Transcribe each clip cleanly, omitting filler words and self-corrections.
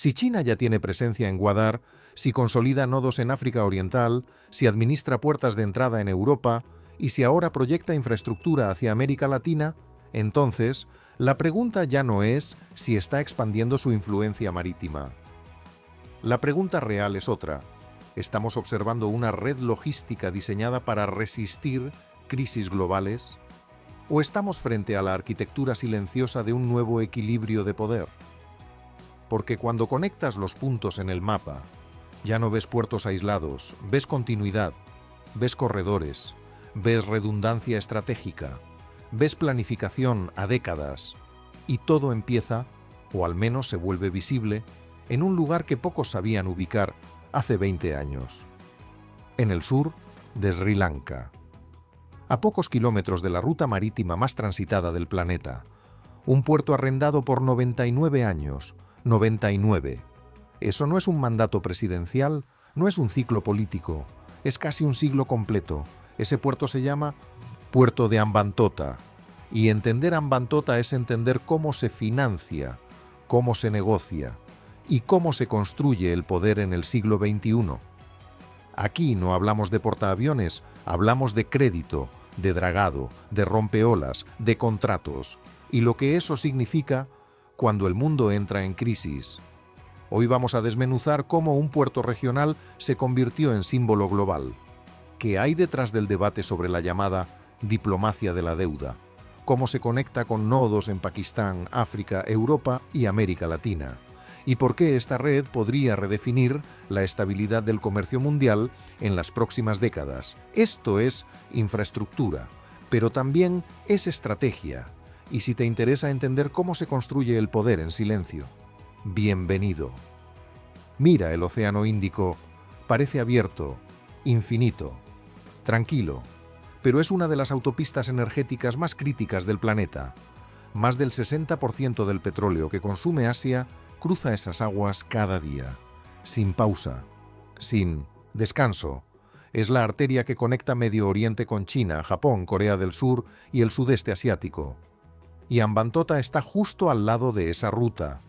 Si China ya tiene presencia en Gwadar, si consolida nodos en África Oriental, si administra puertas de entrada en Europa y si ahora proyecta infraestructura hacia América Latina, entonces la pregunta ya no es si está expandiendo su influencia marítima. La pregunta real es otra. ¿Estamos observando una red logística diseñada para resistir crisis globales? ¿O estamos frente a la arquitectura silenciosa de un nuevo equilibrio de poder? Porque cuando conectas los puntos en el mapa, ya no ves puertos aislados, ves continuidad, ves corredores, ves redundancia estratégica, ves planificación a décadas, y todo empieza, o al menos se vuelve visible, en un lugar que pocos sabían ubicar hace 20 años. En el sur de Sri Lanka. A pocos kilómetros de la ruta marítima más transitada del planeta, un puerto arrendado por 99 años, 99. Eso no es un mandato presidencial, no es un ciclo político, es casi un siglo completo. Ese puerto se llama Puerto de Hambantota. Y entender Hambantota es entender cómo se financia, cómo se negocia y cómo se construye el poder en el siglo XXI. Aquí no hablamos de portaaviones, hablamos de crédito, de dragado, de rompeolas, de contratos y lo que eso significa cuando el mundo entra en crisis. Hoy vamos a desmenuzar cómo un puerto regional se convirtió en símbolo global. ¿Qué hay detrás del debate sobre la llamada diplomacia de la deuda? ¿Cómo se conecta con nodos en Pakistán, África, Europa y América Latina? ¿Y por qué esta red podría redefinir la estabilidad del comercio mundial en las próximas décadas? Esto es infraestructura, pero también es estrategia. Y si te interesa entender cómo se construye el poder en silencio, bienvenido. Mira el Océano Índico, parece abierto, infinito, tranquilo, pero es una de las autopistas energéticas más críticas del planeta. Más del 60% del petróleo que consume Asia cruza esas aguas cada día, sin pausa, sin descanso. Es la arteria que conecta Medio Oriente con China, Japón, Corea del Sur y el sudeste asiático. Y Hambantota está justo al lado de esa ruta.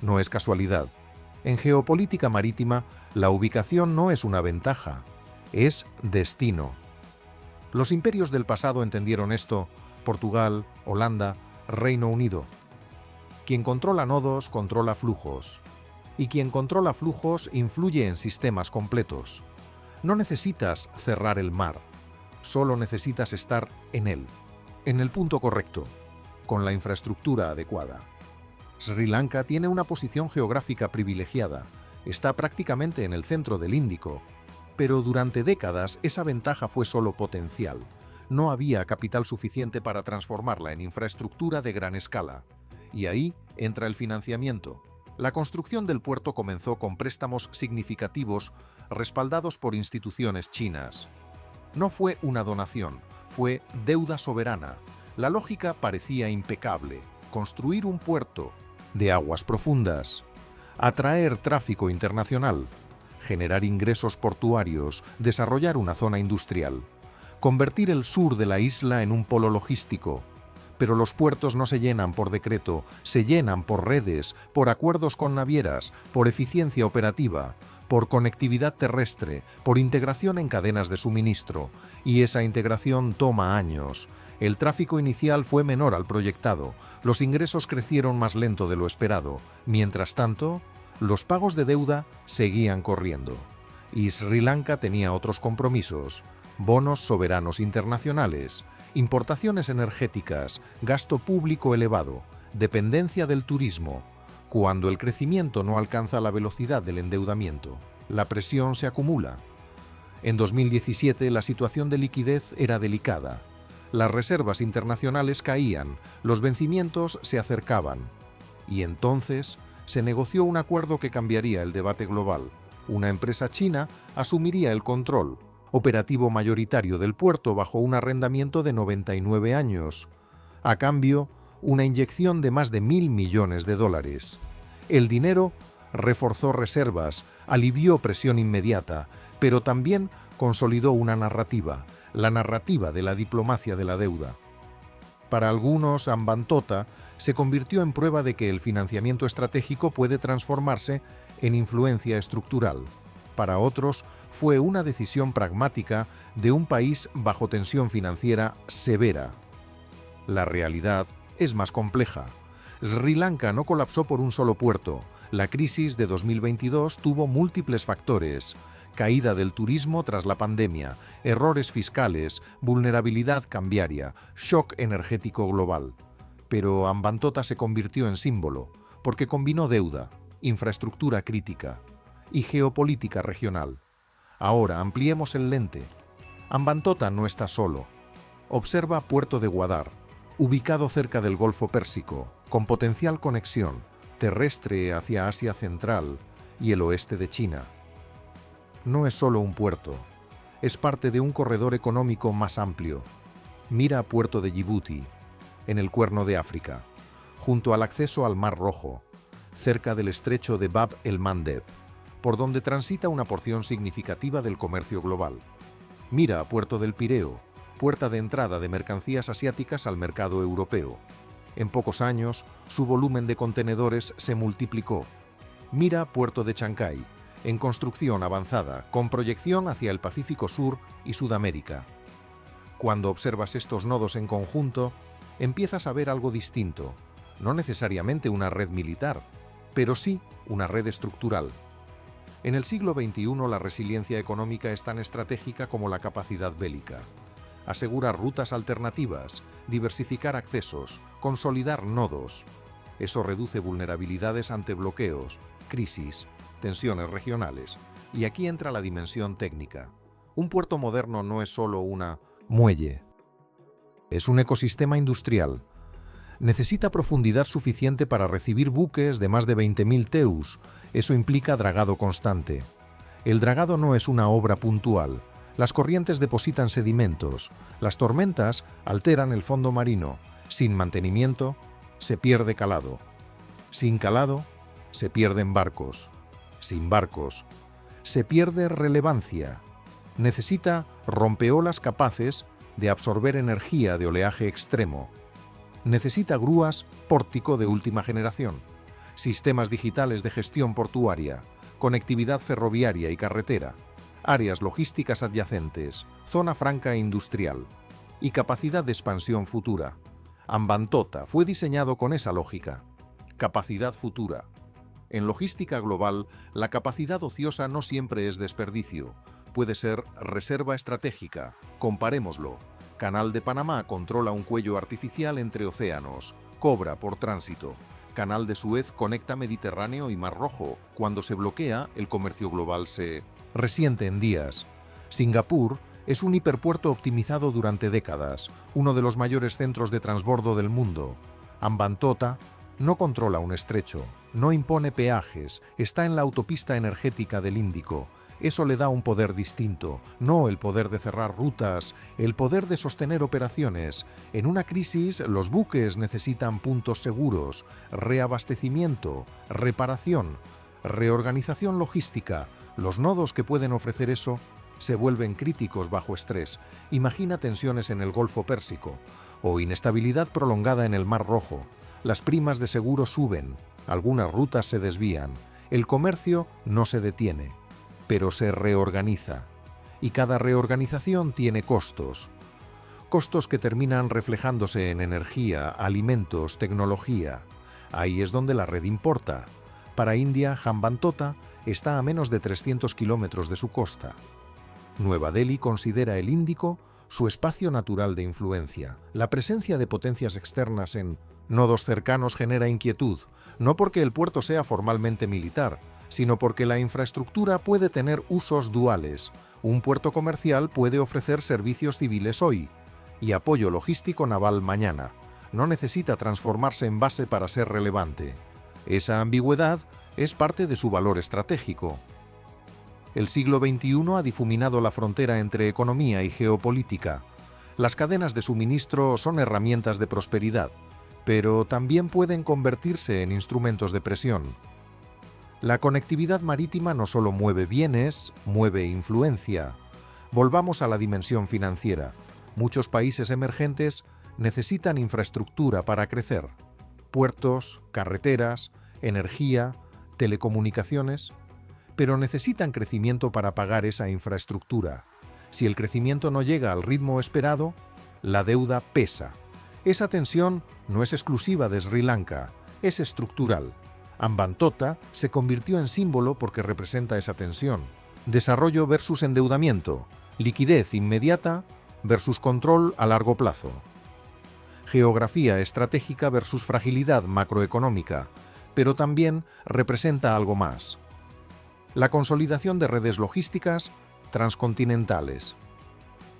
No es casualidad. En geopolítica marítima, la ubicación no es una ventaja, es destino. Los imperios del pasado entendieron esto: Portugal, Holanda, Reino Unido. Quien controla nodos, controla flujos. Y quien controla flujos influye en sistemas completos. No necesitas cerrar el mar, solo necesitas estar en él, en el punto correcto, con la infraestructura adecuada. Sri Lanka tiene una posición geográfica privilegiada, está prácticamente en el centro del Índico, pero durante décadas esa ventaja fue solo potencial. No había capital suficiente para transformarla en infraestructura de gran escala. Y ahí entra el financiamiento. La construcción del puerto comenzó con préstamos significativos respaldados por instituciones chinas. No fue una donación, fue deuda soberana. La lógica parecía impecable: construir un puerto de aguas profundas, atraer tráfico internacional, generar ingresos portuarios, desarrollar una zona industrial, convertir el sur de la isla en un polo logístico. Pero los puertos no se llenan por decreto, se llenan por redes, por acuerdos con navieras, por eficiencia operativa, por conectividad terrestre, por integración en cadenas de suministro. Y esa integración toma años. El tráfico inicial fue menor al proyectado, los ingresos crecieron más lento de lo esperado. Mientras tanto, los pagos de deuda seguían corriendo. Y Sri Lanka tenía otros compromisos: bonos soberanos internacionales, importaciones energéticas, gasto público elevado, dependencia del turismo. Cuando el crecimiento no alcanza la velocidad del endeudamiento, la presión se acumula. En 2017 la situación de liquidez era delicada. Las reservas internacionales caían, los vencimientos se acercaban. Y entonces se negoció un acuerdo que cambiaría el debate global. Una empresa china asumiría el control operativo mayoritario del puerto bajo un arrendamiento de 99 años. A cambio, una inyección de más de $1.000 millones. El dinero reforzó reservas, alivió presión inmediata, pero también consolidó una narrativa, la narrativa de la diplomacia de la deuda. Para algunos, Hambantota se convirtió en prueba de que el financiamiento estratégico puede transformarse en influencia estructural. Para otros, fue una decisión pragmática de un país bajo tensión financiera severa. La realidad es más compleja. Sri Lanka no colapsó por un solo puerto. La crisis de 2022 tuvo múltiples factores: caída del turismo tras la pandemia, errores fiscales, vulnerabilidad cambiaria, shock energético global. Pero Hambantota se convirtió en símbolo, porque combinó deuda, infraestructura crítica y geopolítica regional. Ahora ampliemos el lente. Hambantota no está solo. Observa Puerto de Gwadar, ubicado cerca del Golfo Pérsico, con potencial conexión terrestre hacia Asia Central y el oeste de China. No es solo un puerto, es parte de un corredor económico más amplio. Mira Puerto de Djibouti, en el Cuerno de África, junto al acceso al Mar Rojo, cerca del estrecho de Bab el-Mandeb, por donde transita una porción significativa del comercio global. Mira Puerto del Pireo, puerta de entrada de mercancías asiáticas al mercado europeo. En pocos años, su volumen de contenedores se multiplicó. Mira Puerto de Chancay, en construcción avanzada, con proyección hacia el Pacífico Sur y Sudamérica. Cuando observas estos nodos en conjunto, empiezas a ver algo distinto, no necesariamente una red militar, pero sí una red estructural. En el siglo XXI la resiliencia económica es tan estratégica como la capacidad bélica. Asegurar rutas alternativas, diversificar accesos, consolidar nodos. Eso reduce vulnerabilidades ante bloqueos, crisis, tensiones regionales. Y aquí entra la dimensión técnica. Un puerto moderno no es solo una muelle. Es un ecosistema industrial. Necesita profundidad suficiente para recibir buques de más de 20.000 TEUs. Eso implica dragado constante. El dragado no es una obra puntual. Las corrientes depositan sedimentos. Las tormentas alteran el fondo marino. Sin mantenimiento, se pierde calado. Sin calado, se pierden barcos. Sin barcos, se pierde relevancia. Necesita rompeolas capaces de absorber energía de oleaje extremo. Necesita grúas pórtico de última generación, sistemas digitales de gestión portuaria, conectividad ferroviaria y carretera, áreas logísticas adyacentes, zona franca industrial y capacidad de expansión futura. Hambantota fue diseñado con esa lógica. Capacidad futura. En logística global, la capacidad ociosa no siempre es desperdicio. Puede ser reserva estratégica. Comparémoslo. Canal de Panamá controla un cuello artificial entre océanos. Cobra por tránsito. Canal de Suez conecta Mediterráneo y Mar Rojo. Cuando se bloquea, el comercio global se resiente en días. Singapur es un hiperpuerto optimizado durante décadas, uno de los mayores centros de transbordo del mundo. Hambantota no controla un estrecho, no impone peajes, está en la autopista energética del Índico. Eso le da un poder distinto, no el poder de cerrar rutas, el poder de sostener operaciones. En una crisis, los buques necesitan puntos seguros, reabastecimiento, reparación, reorganización logística. Los nodos que pueden ofrecer eso se vuelven críticos bajo estrés. Imagina tensiones en el Golfo Pérsico o inestabilidad prolongada en el Mar Rojo. Las primas de seguro suben, algunas rutas se desvían, el comercio no se detiene, pero se reorganiza. Y cada reorganización tiene costos. Costos que terminan reflejándose en energía, alimentos, tecnología. Ahí es donde la red importa. Para India, Hambantota está a menos de 300 kilómetros de su costa. Nueva Delhi considera el Índico su espacio natural de influencia. La presencia de potencias externas en nodos cercanos genera inquietud, no porque el puerto sea formalmente militar, sino porque la infraestructura puede tener usos duales. Un puerto comercial puede ofrecer servicios civiles hoy y apoyo logístico naval mañana. No necesita transformarse en base para ser relevante. Esa ambigüedad es parte de su valor estratégico. El siglo XXI ha difuminado la frontera entre economía y geopolítica. Las cadenas de suministro son herramientas de prosperidad, pero también pueden convertirse en instrumentos de presión. La conectividad marítima no solo mueve bienes, mueve influencia. Volvamos a la dimensión financiera. Muchos países emergentes necesitan infraestructura para crecer. Puertos, carreteras, energía, telecomunicaciones, pero necesitan crecimiento para pagar esa infraestructura. Si el crecimiento no llega al ritmo esperado, la deuda pesa. Esa tensión no es exclusiva de Sri Lanka, es estructural. Hambantota se convirtió en símbolo porque representa esa tensión. Desarrollo versus endeudamiento, liquidez inmediata versus control a largo plazo. Geografía estratégica versus fragilidad macroeconómica, pero también representa algo más. La consolidación de redes logísticas transcontinentales.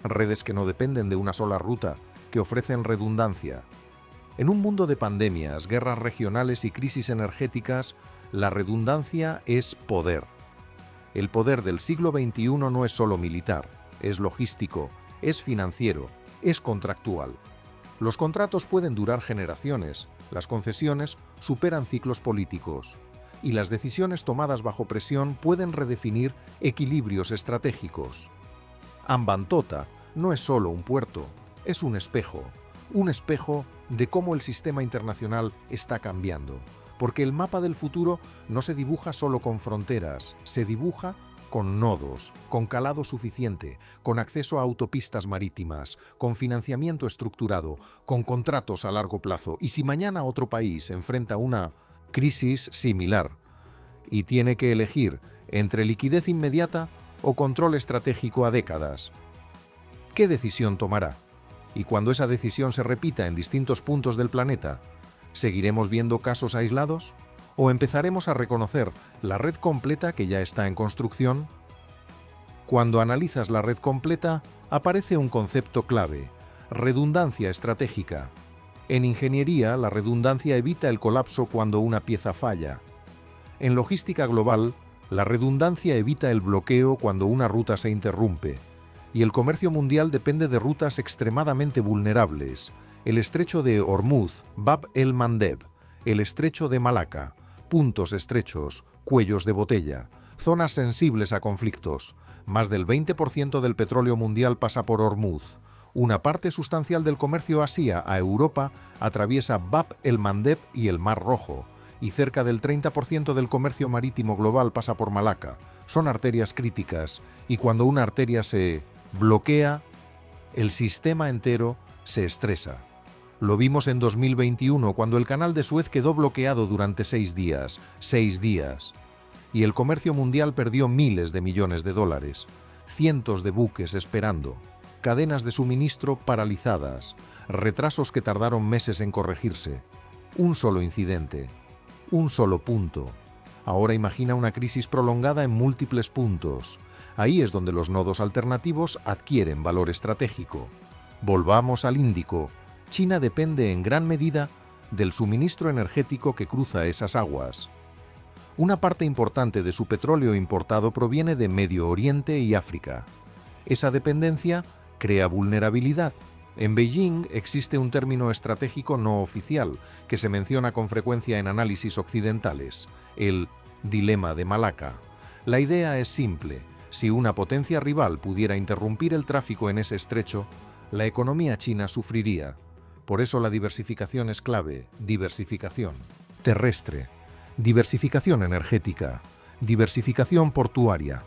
Redes que no dependen de una sola ruta, que ofrecen redundancia. En un mundo de pandemias, guerras regionales y crisis energéticas, la redundancia es poder. El poder del siglo XXI no es solo militar, es logístico, es financiero, es contractual. Los contratos pueden durar generaciones, las concesiones superan ciclos políticos, y las decisiones tomadas bajo presión pueden redefinir equilibrios estratégicos. Hambantota no es solo un puerto, es un espejo de cómo el sistema internacional está cambiando, porque el mapa del futuro no se dibuja solo con fronteras, se dibuja con nodos, con calado suficiente, con acceso a autopistas marítimas, con financiamiento estructurado, con contratos a largo plazo. Y si mañana otro país enfrenta una crisis similar y tiene que elegir entre liquidez inmediata o control estratégico a décadas, ¿qué decisión tomará? Y cuando esa decisión se repita en distintos puntos del planeta, ¿seguiremos viendo casos aislados? ¿O empezaremos a reconocer la red completa que ya está en construcción? Cuando analizas la red completa, aparece un concepto clave: redundancia estratégica. En ingeniería, la redundancia evita el colapso cuando una pieza falla. En logística global, la redundancia evita el bloqueo cuando una ruta se interrumpe. Y el comercio mundial depende de rutas extremadamente vulnerables: el estrecho de Hormuz, Bab el-Mandeb, el estrecho de Malaca, puntos estrechos, cuellos de botella, zonas sensibles a conflictos. Más del 20% del petróleo mundial pasa por Hormuz. Una parte sustancial del comercio Asia a Europa atraviesa Bab el-Mandeb y el Mar Rojo, y cerca del 30% del comercio marítimo global pasa por Malaca. Son arterias críticas, y cuando una arteria se bloquea, el sistema entero se estresa. Lo vimos en 2021, cuando el canal de Suez quedó bloqueado durante 6 días. 6 días. Y el comercio mundial perdió miles de millones de dólares. Cientos de buques esperando. Cadenas de suministro paralizadas. Retrasos que tardaron meses en corregirse. Un solo incidente. Un solo punto. Ahora imagina una crisis prolongada en múltiples puntos. Ahí es donde los nodos alternativos adquieren valor estratégico. Volvamos al Índico. China depende en gran medida del suministro energético que cruza esas aguas. Una parte importante de su petróleo importado proviene de Medio Oriente y África. Esa dependencia crea vulnerabilidad. En Beijing existe un término estratégico no oficial que se menciona con frecuencia en análisis occidentales: el dilema de Malaca. La idea es simple: si una potencia rival pudiera interrumpir el tráfico en ese estrecho, la economía china sufriría. Por eso la diversificación es clave: diversificación terrestre, diversificación energética, diversificación portuaria.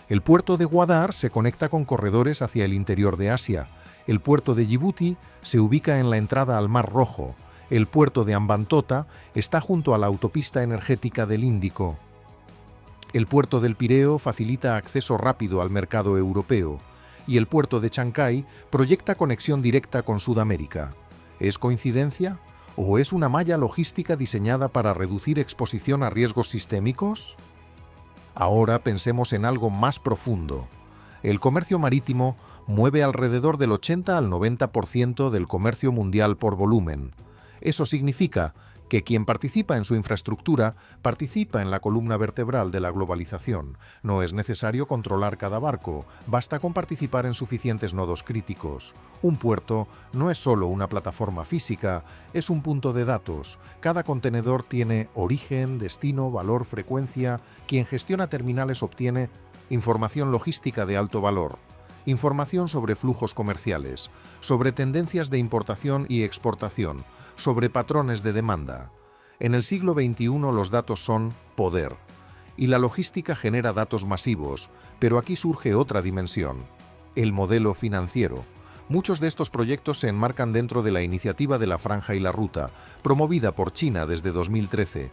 El puerto de Gwadar se conecta con corredores hacia el interior de Asia. El puerto de Yibuti se ubica en la entrada al Mar Rojo. El puerto de Hambantota está junto a la autopista energética del Índico. El puerto del Pireo facilita acceso rápido al mercado europeo. Y el puerto de Chancay proyecta conexión directa con Sudamérica. ¿Es coincidencia? ¿O es una malla logística diseñada para reducir exposición a riesgos sistémicos? Ahora pensemos en algo más profundo. El comercio marítimo mueve alrededor del 80 al 90% del comercio mundial por volumen. Eso significa que quien participa en su infraestructura participa en la columna vertebral de la globalización. No es necesario controlar cada barco, basta con participar en suficientes nodos críticos. Un puerto no es solo una plataforma física, es un punto de datos. Cada contenedor tiene origen, destino, valor, frecuencia. Quien gestiona terminales obtiene información logística de alto valor. Información sobre flujos comerciales, sobre tendencias de importación y exportación, sobre patrones de demanda. En el siglo XXI los datos son poder. Y la logística genera datos masivos, pero aquí surge otra dimensión: el modelo financiero. Muchos de estos proyectos se enmarcan dentro de la iniciativa de la Franja y la Ruta, promovida por China desde 2013.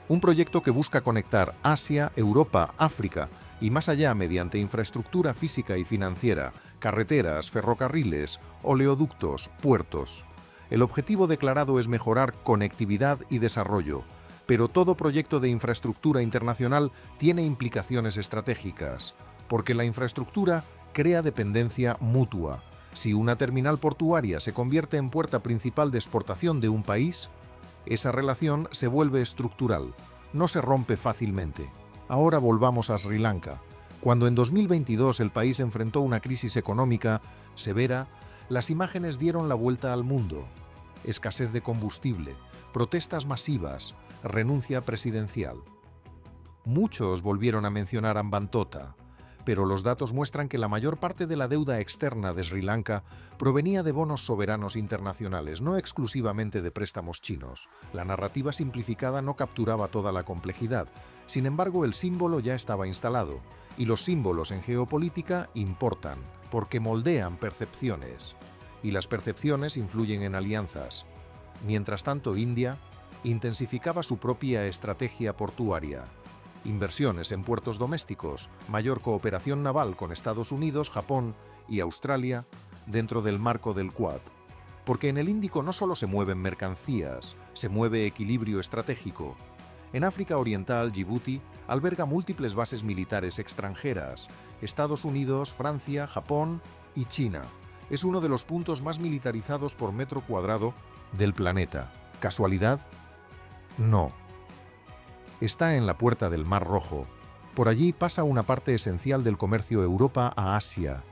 Un proyecto que busca conectar Asia, Europa, África y más allá mediante infraestructura física y financiera, carreteras, ferrocarriles, oleoductos, puertos. El objetivo declarado es mejorar conectividad y desarrollo, pero todo proyecto de infraestructura internacional tiene implicaciones estratégicas, porque la infraestructura crea dependencia mutua. Si una terminal portuaria se convierte en puerta principal de exportación de un país, esa relación se vuelve estructural, no se rompe fácilmente. Ahora volvamos a Sri Lanka. Cuando en 2022 el país enfrentó una crisis económica severa, las imágenes dieron la vuelta al mundo. Escasez de combustible, protestas masivas, renuncia presidencial. Muchos volvieron a mencionar Hambantota, pero los datos muestran que la mayor parte de la deuda externa de Sri Lanka provenía de bonos soberanos internacionales, no exclusivamente de préstamos chinos. La narrativa simplificada no capturaba toda la complejidad. Sin embargo, el símbolo ya estaba instalado, y los símbolos en geopolítica importan, porque moldean percepciones, y las percepciones influyen en alianzas. Mientras tanto, India intensificaba su propia estrategia portuaria. Inversiones en puertos domésticos, mayor cooperación naval con Estados Unidos, Japón y Australia dentro del marco del Quad. Porque en el Índico no solo se mueven mercancías, se mueve equilibrio estratégico. En África Oriental, Djibouti alberga múltiples bases militares extranjeras. Estados Unidos, Francia, Japón y China. Es uno de los puntos más militarizados por metro cuadrado del planeta. ¿Casualidad? No. Está en la puerta del Mar Rojo. Por allí pasa una parte esencial del comercio Europa a Asia.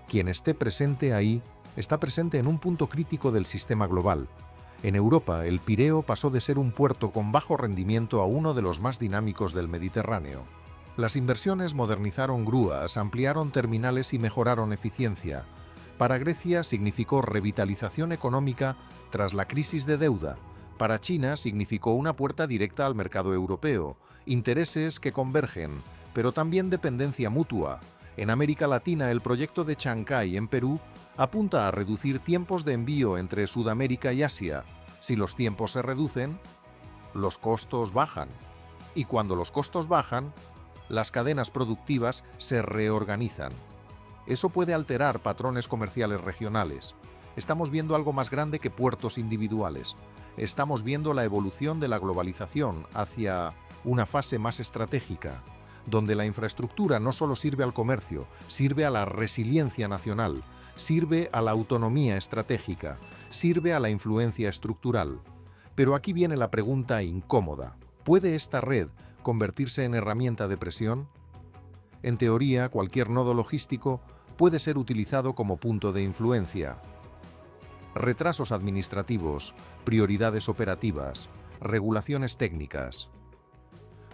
Quien esté presente ahí, está presente en un punto crítico del sistema global. En Europa, el Pireo pasó de ser un puerto con bajo rendimiento a uno de los más dinámicos del Mediterráneo. Las inversiones modernizaron grúas, ampliaron terminales y mejoraron eficiencia. Para Grecia significó revitalización económica tras la crisis de deuda. Para China significó una puerta directa al mercado europeo, intereses que convergen, pero también dependencia mutua. En América Latina, el proyecto de Chancay en Perú apunta a reducir tiempos de envío entre Sudamérica y Asia. Si los tiempos se reducen, los costos bajan. Y cuando los costos bajan, las cadenas productivas se reorganizan. Eso puede alterar patrones comerciales regionales. Estamos viendo algo más grande que puertos individuales. Estamos viendo la evolución de la globalización hacia una fase más estratégica, donde la infraestructura no solo sirve al comercio, sirve a la resiliencia nacional, sirve a la autonomía estratégica, sirve a la influencia estructural. Pero aquí viene la pregunta incómoda. ¿Puede esta red convertirse en herramienta de presión? En teoría, cualquier nodo logístico puede ser utilizado como punto de influencia. Retrasos administrativos, prioridades operativas, regulaciones técnicas.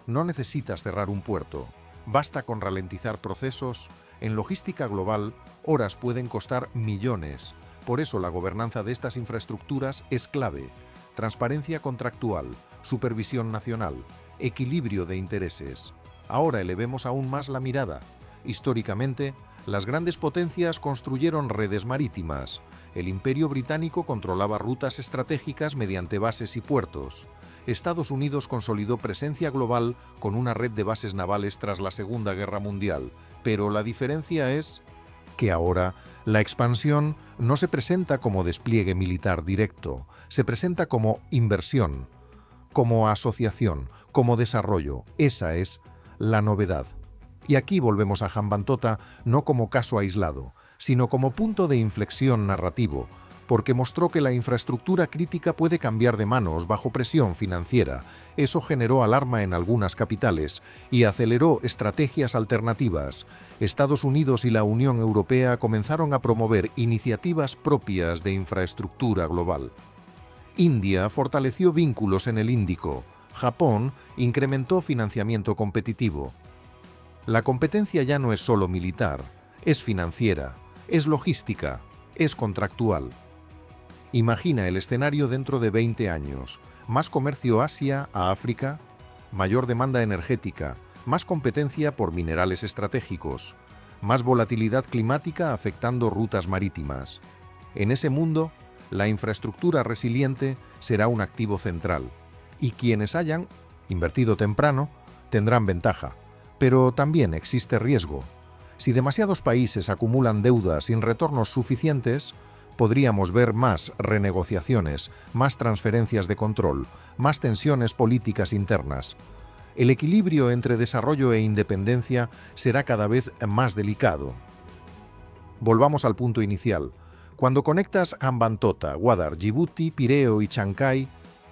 No necesitas cerrar un puerto, basta con ralentizar procesos. En logística global, horas pueden costar millones. Por eso la gobernanza de estas infraestructuras es clave. Transparencia contractual, supervisión nacional, equilibrio de intereses. Ahora elevemos aún más la mirada. Históricamente, las grandes potencias construyeron redes marítimas. El Imperio Británico controlaba rutas estratégicas mediante bases y puertos. Estados Unidos consolidó presencia global con una red de bases navales tras la Segunda Guerra Mundial. Pero la diferencia es que ahora la expansión no se presenta como despliegue militar directo, se presenta como inversión, como asociación, como desarrollo. Esa es la novedad. Y aquí volvemos a Hambantota no como caso aislado, sino como punto de inflexión narrativo, porque mostró que la infraestructura crítica puede cambiar de manos bajo presión financiera. Eso generó alarma en algunas capitales y aceleró estrategias alternativas. Estados Unidos y la Unión Europea comenzaron a promover iniciativas propias de infraestructura global. India fortaleció vínculos en el Índico. Japón incrementó financiamiento competitivo. La competencia ya no es solo militar, es financiera. es logística, es contractual. Imagina el escenario dentro de 20 años. Más comercio Asia a África, mayor demanda energética, más competencia por minerales estratégicos, más volatilidad climática afectando rutas marítimas. En ese mundo, la infraestructura resiliente será un activo central, y quienes hayan invertido temprano tendrán ventaja. Pero también existe riesgo. Si demasiados países acumulan deudas sin retornos suficientes, podríamos ver más renegociaciones, más transferencias de control, más tensiones políticas internas. El equilibrio entre desarrollo e independencia será cada vez más delicado. Volvamos al punto inicial. Cuando conectas Hambantota, Gwadar, Djibouti, Pireo y Chancay,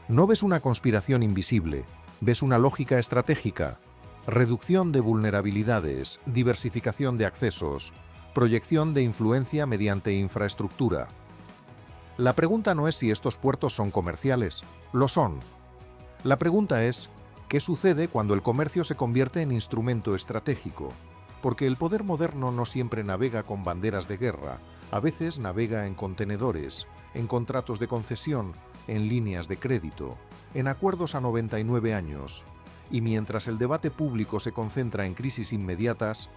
no ves una conspiración invisible, ves una lógica estratégica. Reducción de vulnerabilidades, diversificación de accesos, proyección de influencia mediante infraestructura. La pregunta no es si estos puertos son comerciales, lo son. La pregunta es, ¿qué sucede cuando el comercio se convierte en instrumento estratégico? Porque el poder moderno no siempre navega con banderas de guerra, a veces navega en contenedores, en contratos de concesión, en líneas de crédito, en acuerdos a 99 años. Y mientras el debate público se concentra en crisis inmediatas,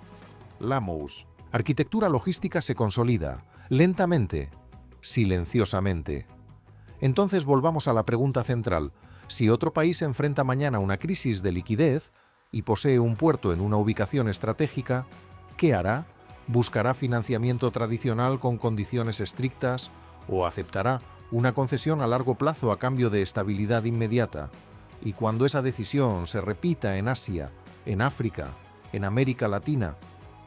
la arquitectura logística se consolida, lentamente, silenciosamente. Entonces volvamos a la pregunta central. Si otro país enfrenta mañana una crisis de liquidez y posee un puerto en una ubicación estratégica, ¿qué hará? ¿Buscará financiamiento tradicional con condiciones estrictas o aceptará una concesión a largo plazo a cambio de estabilidad inmediata? Y cuando esa decisión se repita en Asia, en África, en América Latina,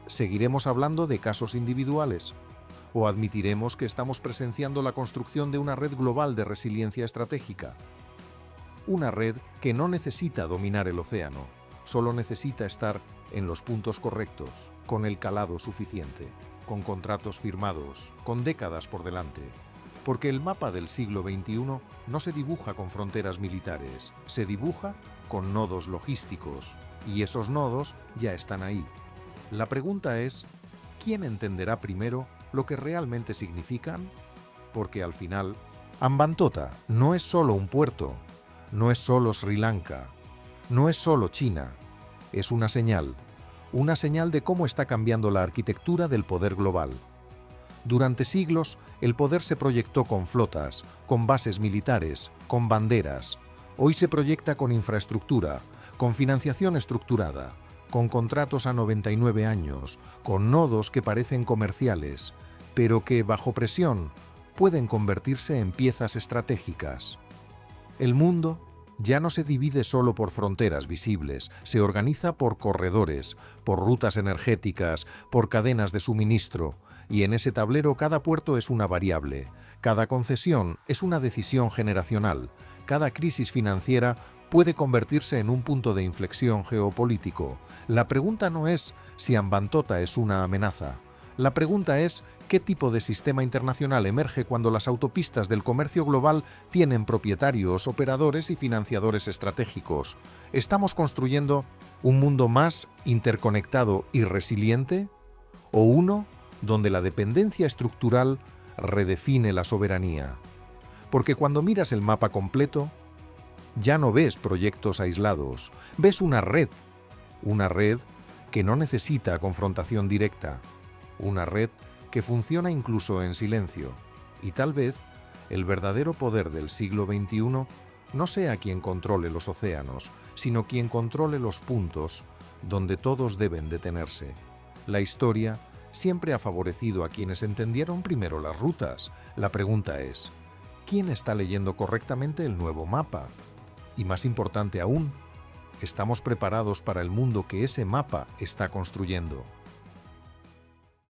¿seguiremos hablando de casos individuales? ¿O admitiremos que estamos presenciando la construcción de una red global de resiliencia estratégica? Una red que no necesita dominar el océano, solo necesita estar en los puntos correctos, con el calado suficiente, con contratos firmados, con décadas por delante. Porque el mapa del siglo XXI no se dibuja con fronteras militares, se dibuja con nodos logísticos, y esos nodos ya están ahí. La pregunta es, ¿quién entenderá primero lo que realmente significan? Porque al final, Hambantota no es solo un puerto, no es solo Sri Lanka, no es solo China, es una señal de cómo está cambiando la arquitectura del poder global. Durante siglos, el poder se proyectó con flotas, con bases militares, con banderas. Hoy se proyecta con infraestructura, con financiación estructurada, con contratos a 99 años, con nodos que parecen comerciales, pero que, bajo presión, pueden convertirse en piezas estratégicas. El mundo ya no se divide solo por fronteras visibles, se organiza por corredores, por rutas energéticas, por cadenas de suministro, y en ese tablero cada puerto es una variable, cada concesión es una decisión generacional, cada crisis financiera puede convertirse en un punto de inflexión geopolítico. La pregunta no es si Hambantota es una amenaza. La pregunta es qué tipo de sistema internacional emerge cuando las autopistas del comercio global tienen propietarios, operadores y financiadores estratégicos. ¿Estamos construyendo un mundo más interconectado y resiliente? ¿O uno donde la dependencia estructural redefine la soberanía? Porque cuando miras el mapa completo, ya no ves proyectos aislados, ves una red que no necesita confrontación directa, una red que funciona incluso en silencio. Y tal vez el verdadero poder del siglo XXI no sea quien controle los océanos, sino quien controle los puntos donde todos deben detenerse. La historia siempre ha favorecido a quienes entendieron primero las rutas. La pregunta es, ¿quién está leyendo correctamente el nuevo mapa? Y más importante aún, ¿estamos preparados para el mundo que ese mapa está construyendo?